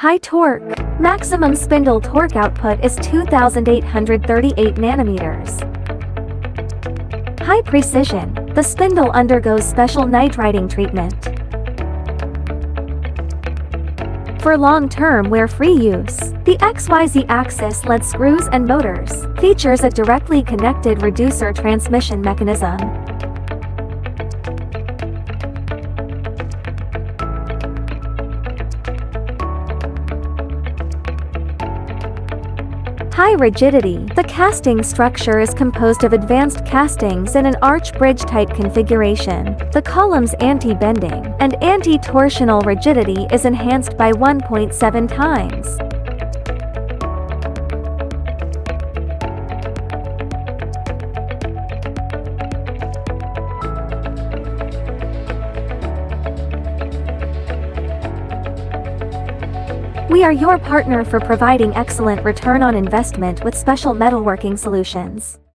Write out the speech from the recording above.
High torque. Maximum spindle torque output is 2,838 nanometers. High precision. The spindle undergoes special nitriding treatment. For long-term wear-free use, the XYZ axis lead screws and motors features a directly connected reducer transmission mechanism. High rigidity. The casting structure is composed of advanced castings in an arch bridge type configuration. The column's anti-bending and anti-torsional rigidity is enhanced by 1.7 times. We are your partner for providing excellent return on investment with special metalworking solutions.